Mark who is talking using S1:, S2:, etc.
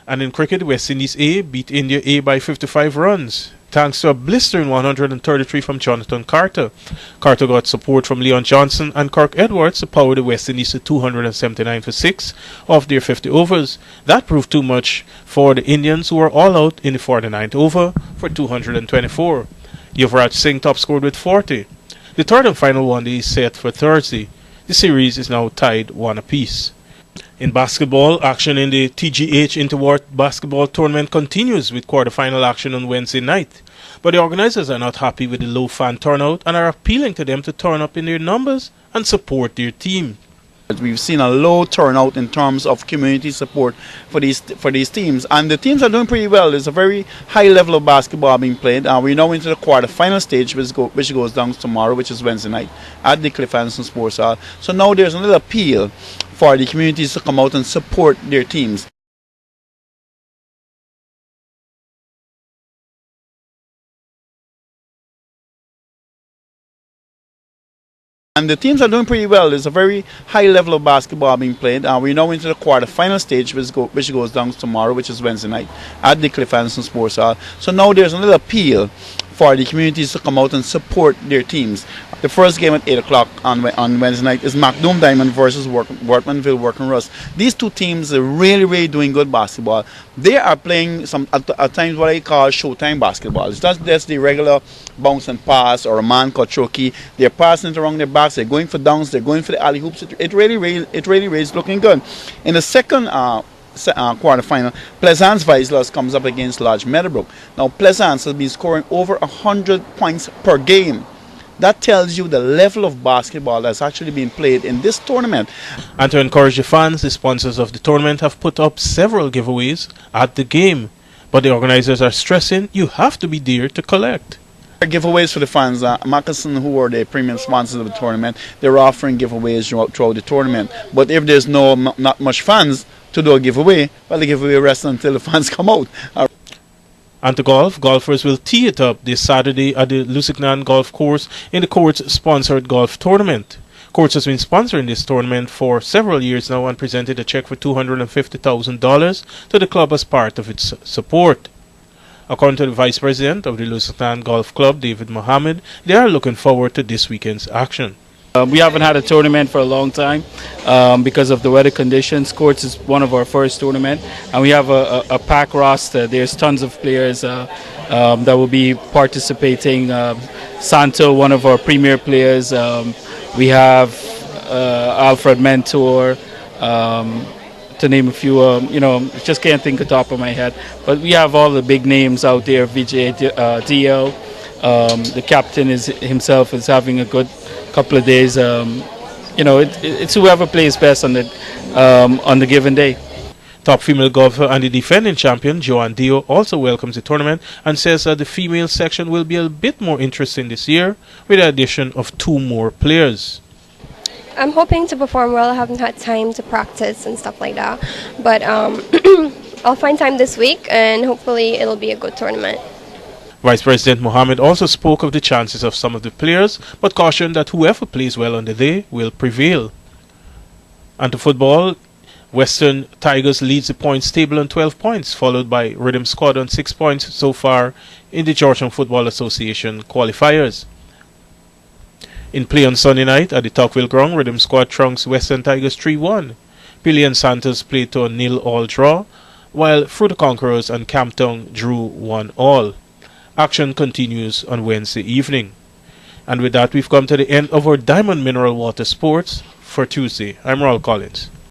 S1: And in cricket, West Indies A beat India A by 55 runs, thanks to a blistering 133 from Jonathan Carter. Carter got support from Leon Johnson and Kirk Edwards to power the West Indies to 279 for 6 off their 50 overs. That proved too much for the Indians, who were all out in the 49th over for 224. Yuvraj Singh top scored with 40. The third and final one is set for Thursday. The series is now tied 1 apiece. In basketball, action in the TGH Interwar Basketball Tournament continues with quarterfinal action on Wednesday night. But the organizers are not happy with the low fan turnout and are appealing to them to turn up in their numbers and support their team.
S2: We've seen a low turnout in terms of community support for these teams, and the teams are doing pretty well. There's a very high level of basketball being played. We're now into the quarter-final stage, which goes down tomorrow, which is Wednesday night, at the Cliff Anderson Sports Hall. So now there's a little appeal for the communities to come out and support their teams. And the teams are doing pretty well. There's a very high level of basketball being played. We're now into the quarter-final stage, which goes down tomorrow, which is Wednesday night, at the Cliff Anderson Sports Hall. So now there's a little appeal for the communities to come out and support their teams. The first game at 8 o'clock on Wednesday night is MacDoom Diamond versus Workmanville Working Russ. These two teams are really doing good basketball. They are playing at times what I call showtime basketball. It's not just the regular bounce and pass or a man cut choky. They're passing it around their backs. They're going for downs. They're going for the alley hoops. It really is looking good. In the second quarterfinal, Plaisance Vizslas comes up against Lodge Meadowbrook. Now Plaisance has been scoring over 100 points per game. That tells you the level of basketball that's actually being played in this tournament.
S1: And to encourage the fans, the sponsors of the tournament have put up several giveaways at the game. But the organizers are stressing you have to be there to collect.
S2: Giveaways for the fans. Mackinson, who are the premium sponsors of the tournament, they're offering giveaways throughout the tournament. But if there's not much fans to do a giveaway, well, the giveaway rests until the fans come out.
S1: And to golf, golfers will tee it up this Saturday at the Lusignan Golf Course in the Courts-sponsored golf tournament. Courts has been sponsoring this tournament for several years now and presented a check for $250,000 to the club as part of its support. According to the Vice President of the Lusignan Golf Club, David Mohammed, they are looking forward to this weekend's action.
S3: We haven't had a tournament for a long time because of the weather conditions. Courts is one of our first tournament, and we have a packed roster. There's tons of players that will be participating. Santo, one of our premier players. We have Alfred Mentor, to name a few. Just can't think of the top of my head. But we have all the big names out there. Vijay DL, the captain himself is having a good couple of days. It's whoever plays best on the given day.
S1: Top female golfer and the defending champion Joanne Dio also welcomes the tournament and says that the female section will be a bit more interesting this year with the addition of 2 more players.
S4: I'm hoping to perform well. I haven't had time to practice and stuff like that, but I'll find time this week and hopefully it'll be a good tournament.
S1: Vice President Mohammed also spoke of the chances of some of the players, but cautioned that whoever plays well on the day will prevail. And to football, Western Tigers leads the points table on 12 points, followed by Rhythm Squad on 6 points so far in the Georgetown Football Association qualifiers. In play on Sunday night at the Tocqueville Ground, Rhythm Squad trunks Western Tigers 3-1. Billy and Santos played to a 0-all draw, while Fruta Conquerors and Camptown drew 1-all. Action continues on Wednesday evening. And with that, we've come to the end of our Diamond Mineral Water Sports for Tuesday. I'm Raul Collins.